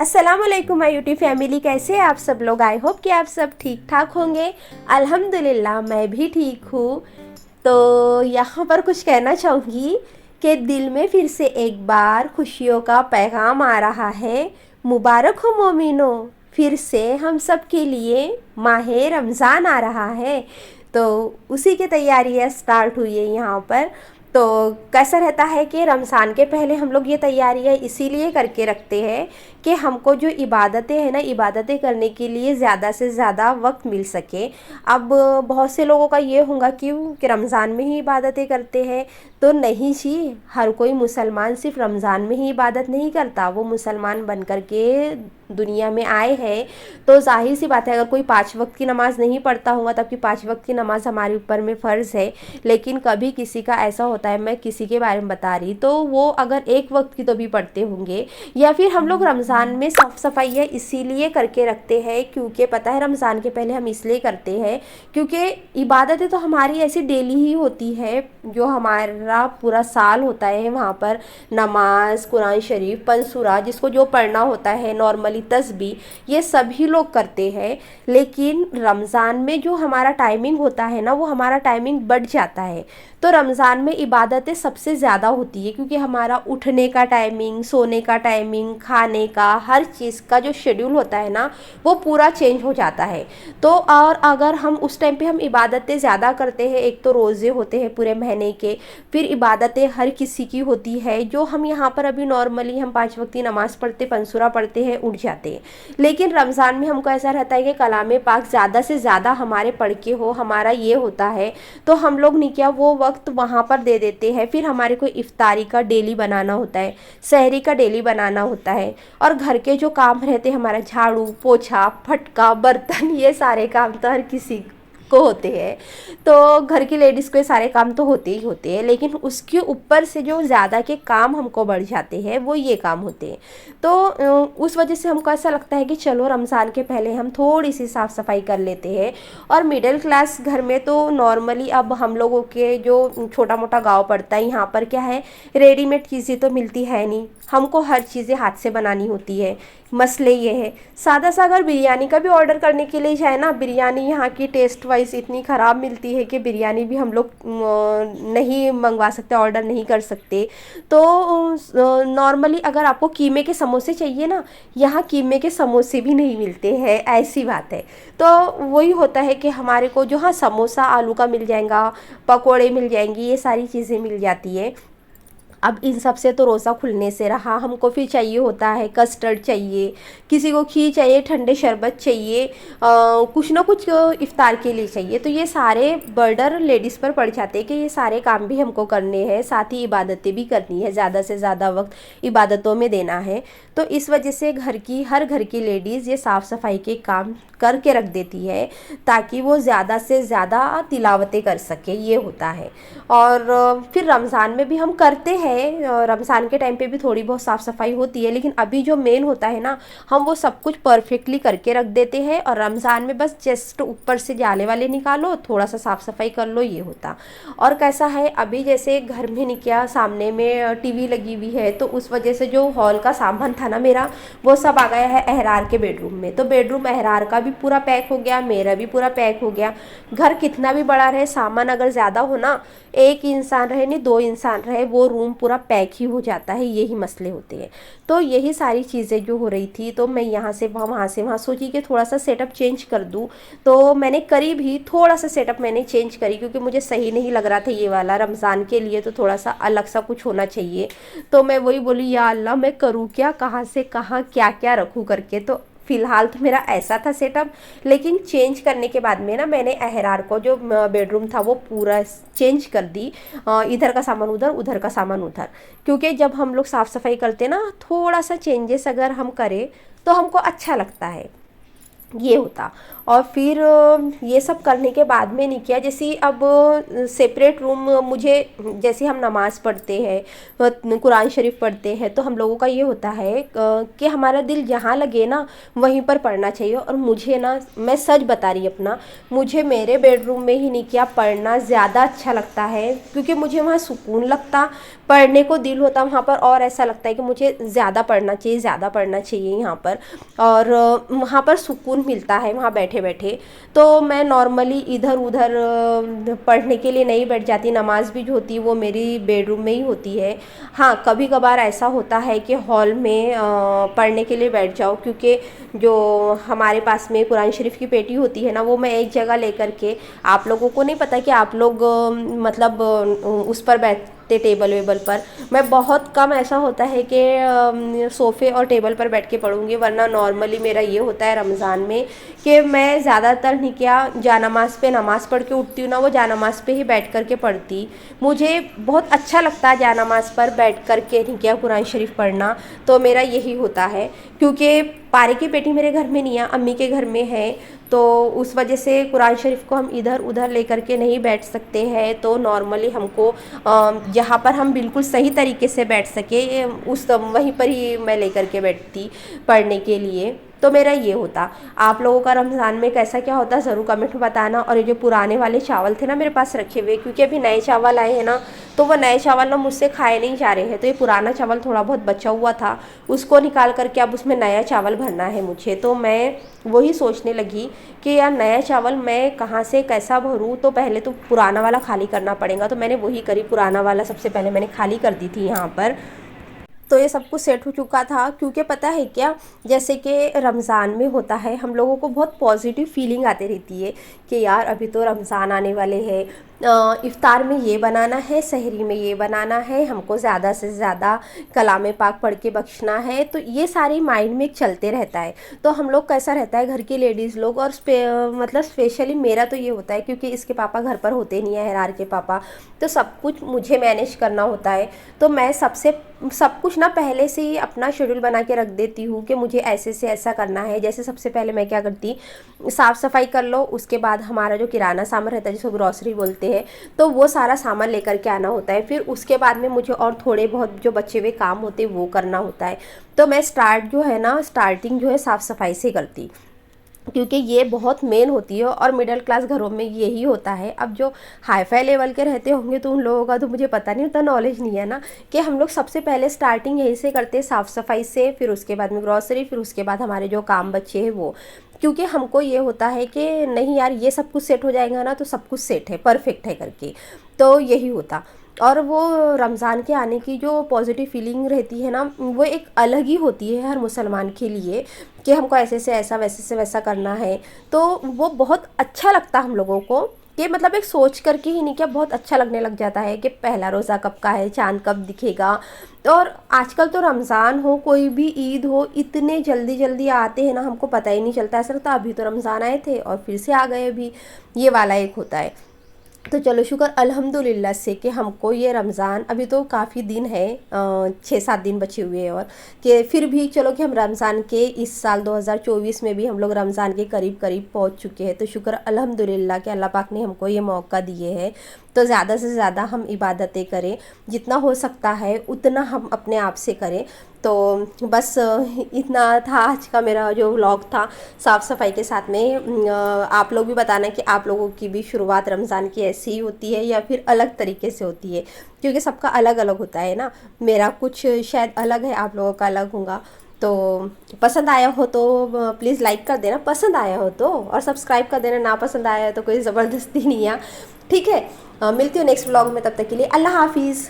अस्सलामुअलैकुम my YouTube family, कैसे हैं आप सब लोग। आई होप कि आप सब ठीक ठाक होंगे। अल्हम्दुलिल्लाह मैं भी ठीक हूँ। तो यहाँ पर कुछ कहना चाहूँगी कि दिल में फिर से एक बार खुशियों का पैगाम आ रहा है। मुबारक हो मोमिनो, फिर से हम सब के लिए माह रमज़ान आ रहा है। तो उसी की तैयारियाँ स्टार्ट हुई है यहाँ पर। तो कैसा रहता है कि रमज़ान के पहले हम लोग ये तैयारियाँ इसीलिए करके रखते हैं कि हमको जो इबादतें हैं ना, इबादतें करने के लिए ज़्यादा से ज़्यादा वक्त मिल सके। अब बहुत से लोगों का ये होगा कि रमज़ान में ही इबादतें करते हैं, तो नहीं जी, हर कोई मुसलमान सिर्फ रमज़ान में ही इबादत नहीं करता। वो मुसलमान बन कर के दुनिया में आए हैं, तो जाहिर सी बात है अगर कोई 5 वक्त की नमाज़ नहीं पढ़ता होगा तब कि 5 वक्त की नमाज़ हमारे ऊपर में फ़र्ज़ है। लेकिन कभी किसी का ऐसा होता है, मैं किसी के बारे में बता रही, तो वो अगर 1 वक्त की तो भी पढ़ते होंगे। या फिर हम लोग रमज़ान में साफ़ सफाइयाँ इसीलिए करके रखते हैं क्योंकि पता है रमज़ान के पहले हम इसलिए करते हैं क्योंकि इबादतें तो हमारी ऐसी डेली ही होती है। जो हमारा पूरा साल होता है वहाँ पर नमाज, कुरान शरीफ, पंसूरा, जिसको जो पढ़ना होता है, नॉर्मली तस्बीह, ये सभी लोग करते हैं। लेकिन रमज़ान में जो हमारा टाइमिंग होता है ना, वो हमारा टाइमिंग बढ़ जाता है। तो रमज़ान में इबादतें सबसे ज़्यादा होती है क्योंकि हमारा उठने का टाइमिंग, सोने का टाइमिंग, खाने का, हर चीज़ का जो शेड्यूल होता है ना, वो पूरा चेंज हो जाता है। तो और अगर हम उस टाइम पे हम इबादतें ज़्यादा करते हैं, एक तो रोज़े होते हैं पूरे महीने के, फिर इबादतें हर किसी की होती है। जो हम यहाँ पर अभी नॉर्मली हम 5 वक्त की नमाज़ पढ़ते, पंसूरा पढ़ते हैं, उठ जाते हैं। लेकिन रमज़ान में हमको ऐसा रहता है कि कलाम पाक ज़्यादा से ज़्यादा हमारे पढ़ के हो, हमारा ये होता है। तो हम लोग नहीं क्या वो वक्त वहाँ पर दे देते हैं। फिर हमारे को इफ्तारी का डेली बनाना होता है, सहरी का डेली बनाना होता है, और घर के जो काम रहते हैं हमारा झाड़ू पोछा फटका बर्तन, ये सारे काम तो हर किसी को होते हैं। तो घर की लेडीज़ को ये सारे काम तो होते ही होते हैं, लेकिन उसके ऊपर से जो ज़्यादा के काम हमको बढ़ जाते हैं वो ये काम होते हैं। तो उस वजह से हमको ऐसा लगता है कि चलो रमज़ान के पहले हम थोड़ी सी साफ़ सफाई कर लेते हैं। और मिडिल क्लास घर में तो नॉर्मली अब हम लोगों के जो छोटा मोटा गांव पड़ता है, यहाँ पर क्या है, रेडीमेड चीज़ें तो मिलती है नहीं, हमको हर चीज़ें हाथ से बनानी होती है। मसले ये है, सादा सा अगर बिरयानी का भी ऑर्डर करने के लिए जाए ना, बिरयानी यहाँ की टेस्ट वाइज इतनी ख़राब मिलती है कि बिरयानी भी हम लोग नहीं मंगवा सकते, ऑर्डर नहीं कर सकते। तो नॉर्मली अगर आपको कीमे के समोसे चाहिए ना, यहाँ कीमे के समोसे भी नहीं मिलते हैं, ऐसी बात है। तो वही होता है कि हमारे को जो, हाँ, समोसा आलू का मिल जाएगा, पकोड़े मिल जाएंगी, ये सारी चीज़ें मिल जाती है। अब इन सब से तो रोज़ा खुलने से रहा, हमको फिर चाहिए होता है कस्टर्ड चाहिए, किसी को खीर चाहिए, ठंडे शरबत चाहिए, कुछ ना कुछ इफ्तार के लिए चाहिए। तो ये सारे बर्डर लेडीज़ पर पड़ जाते हैं कि ये सारे काम भी हमको करने हैं, साथ ही इबादतें भी करनी है, ज़्यादा से ज़्यादा वक्त इबादतों में देना है। तो इस वजह से हर घर की लेडीज़ ये साफ़ सफाई के काम करके रख देती है ताकि वो ज़्यादा से ज़्यादा तिलावतें कर सके, ये होता है। और फिर रमज़ान में भी हम करते हैं, रमज़ान के टाइम पे भी थोड़ी बहुत साफ़ सफाई होती है, लेकिन अभी जो मेन होता है ना, हम वो सब कुछ परफेक्टली करके रख देते हैं। और रमज़ान में बस जस्ट ऊपर से जाले वाले निकालो, थोड़ा सा साफ़ सफाई कर लो, ये होता। और कैसा है, अभी जैसे घर में नहीं क्या, सामने में टीवी लगी हुई है, तो उस वजह से जो हॉल का सामान था ना मेरा, वो सब आ गया है अहरार के बेडरूम में। तो बेडरूम अहरार का भी पूरा पैक हो गया, मेरा भी पूरा पैक हो गया। घर कितना भी बड़ा रहे, सामान अगर ज़्यादा हो ना, एक इंसान रहे नहीं 2 इंसान रहे, वो रूम पूरा पैक ही हो जाता है, यही मसले होते हैं। तो यही सारी चीज़ें जो हो रही थी, तो मैं यहाँ से वहाँ से वहाँ सोची कि थोड़ा सा सेटअप चेंज कर दूँ। तो मैंने करी भी, थोड़ा सा सेटअप मैंने चेंज करी क्योंकि मुझे सही नहीं लग रहा था ये वाला। रमज़ान के लिए तो थोड़ा सा अलग सा कुछ होना चाहिए। तो मैं वही बोली, या अल्लाह मैं करूँ क्या, कहाँ से कहाँ क्या क्या रखूँ करके। तो फ़िलहाल तो मेरा ऐसा था सेटअप, लेकिन चेंज करने के बाद में ना, मैंने अहरार को जो बेडरूम था वो पूरा चेंज कर दी। इधर का सामान उधर, उधर का सामान उधर, क्योंकि जब हम लोग साफ़ सफाई करते ना, थोड़ा सा चेंजेस अगर हम करें तो हमको अच्छा लगता है, ये होता। और फिर ये सब करने के बाद में नहीं किया। जैसे अब सेपरेट रूम मुझे, जैसे हम नमाज़ पढ़ते हैं, कुरान शरीफ पढ़ते हैं, तो हम लोगों का ये होता है कि हमारा दिल जहाँ लगे ना वहीं पर पढ़ना चाहिए। और मुझे ना, मैं सच बता रही अपना, मुझे मेरे बेडरूम में ही नहीं किया पढ़ना ज़्यादा अच्छा लगता है, क्योंकि मुझे वहाँ सुकून लगता, पढ़ने को दिल होता वहाँ पर, और ऐसा लगता है कि मुझे ज़्यादा पढ़ना चाहिए, ज़्यादा पढ़ना चाहिए यहाँ पर। और वहाँ पर सुकून मिलता है वहाँ बैठे बैठे। तो मैं नॉर्मली इधर उधर पढ़ने के लिए नहीं बैठ जाती। नमाज़ भी जो होती है वो मेरी बेडरूम में ही होती है। हाँ, कभी कभार ऐसा होता है कि हॉल में पढ़ने के लिए बैठ जाओ, क्योंकि जो हमारे पास में कुरान शरीफ की पेटी होती है ना, वो मैं एक जगह लेकर के, आप लोगों को नहीं पता कि आप लोग मतलब उस पर बैठते टेबल वेबल पर। मैं बहुत कम ऐसा होता है कि सोफ़े और टेबल पर बैठ के पढ़ूंगी, वरना नॉर्मली मेरा ये होता है रमज़ान में कि मैं ज़्यादातर नहीं किया जानमाज़ पे नमाज़ पढ़ के उठती हूँ ना, वो जानमाज़ पे ही बैठ कर के पढ़ती। मुझे बहुत अच्छा लगता है जानमाज़ पर बैठ कर के नहीं किया कुरान शरीफ पढ़ना। तो मेरा यही होता है, क्योंकि पारे की पेटी मेरे घर में नहीं है, अम्मी के घर में है। तो उस वजह से कुरान शरीफ को हम इधर उधर लेकर के नहीं बैठ सकते हैं। तो नॉर्मली हमको जहाँ पर हम बिल्कुल सही तरीके से बैठ सके उस वहीं पर ही मैं लेकर के बैठती पढ़ने के लिए। तो मेरा ये होता। आप लोगों का रमज़ान में कैसा क्या होता है ज़रूर कमेंट में बताना। और ये जो पुराने वाले चावल थे ना मेरे पास रखे हुए, क्योंकि अभी नए चावल आए हैं ना, तो वो नए चावल ना मुझसे खाए नहीं जा रहे हैं। तो ये पुराना चावल थोड़ा बहुत बचा हुआ था, उसको निकाल करके अब उसमें नया चावल भरना है मुझे। तो मैं वही सोचने लगी कि यार नया चावल मैं कहाँ से कैसा भरूँ, तो पहले तो पुराना वाला खाली करना पड़ेगा। तो मैंने वही करी, पुराना वाला सबसे पहले मैंने खाली कर दी थी यहाँ पर। तो ये सब कुछ सेट हो चुका था, क्योंकि पता है क्या, जैसे कि रमज़ान में होता है हम लोगों को बहुत पॉजिटिव फीलिंग आती रहती है कि यार अभी तो रमज़ान आने वाले हैं, इफ़्तार में ये बनाना है, सहरी में ये बनाना है, हमको ज़्यादा से ज़्यादा कलाम पाक पढ़ के बख्शना है। तो ये सारी माइंड में चलते रहता है। तो हम लोग कैसा रहता है घर की लेडीज़ लोग, और मतलब स्पेशली मेरा तो ये होता है क्योंकि इसके पापा घर पर होते नहीं है, हेरार के पापा, तो सब कुछ मुझे मैनेज करना होता है। तो मैं सब कुछ ना पहले से ही अपना शेड्यूल बना के रख देती हूँ कि मुझे ऐसे से ऐसा करना है। जैसे सबसे पहले मैं क्या करती, साफ़ सफाई कर लो, उसके बाद हमारा जो किराना सामान रहता है जिसको ग्रॉसरी बोलते हैं, तो वो सारा सामान लेकर के आना होता है। फिर उसके बाद में मुझे और थोड़े बहुत जो बचे हुए काम होते हैं वो करना होता है। तो मैं स्टार्टिंग जो है साफ़ सफाई से करती, क्योंकि ये बहुत मेन होती है। और मिडिल क्लास घरों में यही होता है। अब जो हाई फाई लेवल के रहते होंगे तो उन लोगों का तो मुझे पता नहीं, उतना नॉलेज नहीं है ना, कि हम लोग सबसे पहले स्टार्टिंग यहीं से करते हैं, साफ़ सफाई से, फिर उसके बाद में ग्रॉसरी, फिर उसके बाद हमारे जो काम बच्चे हैं वो। क्योंकि हमको ये होता है कि नहीं यार ये सब कुछ सेट हो जाएगा ना तो सब कुछ सेट है, परफेक्ट है करके। तो यही होता। और वो रमज़ान के आने की जो पॉजिटिव फीलिंग रहती है ना, वो एक अलग ही होती है हर मुसलमान के लिए, कि हमको ऐसे से ऐसा, वैसे से वैसा करना है। तो वो बहुत अच्छा लगता हम लोगों को, कि मतलब एक सोच करके ही नहीं, क्या बहुत अच्छा लगने लग जाता है कि पहला रोज़ा कब का है, चांद कब दिखेगा। और आजकल तो रमज़ान हो, कोई भी ईद हो, इतने जल्दी जल्दी आते हैं ना, हमको पता ही नहीं चलता। ऐसा लगता अभी तो रमज़ान आए थे और फिर से आ गए अभी, ये वाला एक होता है। तो चलो शुक्र अल्हम्दुलिल्लाह से कि हमको ये रमज़ान, अभी तो काफ़ी दिन है, 6-7 दिन बचे हुए हैं, और कि फिर भी चलो कि हम रमज़ान के इस साल 2024 में भी हम लोग रमज़ान के करीब करीब पहुंच चुके हैं। तो शुक्र अल्हम्दुलिल्लाह कि अल्लाह पाक ने हमको ये मौका दिए है। तो ज़्यादा से ज़्यादा हम इबादतें करें, जितना हो सकता है उतना हम अपने आप से करें। तो बस इतना था आज का मेरा जो व्लॉग था साफ़ सफाई के साथ में। आप लोग भी बताना कि आप लोगों की भी शुरुआत रमज़ान की ऐसी ही होती है या फिर अलग तरीके से होती है, क्योंकि सबका अलग अलग होता है ना। मेरा कुछ शायद अलग है, आप लोगों का अलग होगा। तो पसंद आया हो तो प्लीज़ लाइक कर देना, पसंद आया हो तो, और सब्सक्राइब कर देना, ना पसंद आया तो कोई ज़बरदस्ती नहीं है, ठीक है। मिलती हूँ नेक्स्ट व्लॉग में, तब तक के लिए अल्लाह हाफिज़।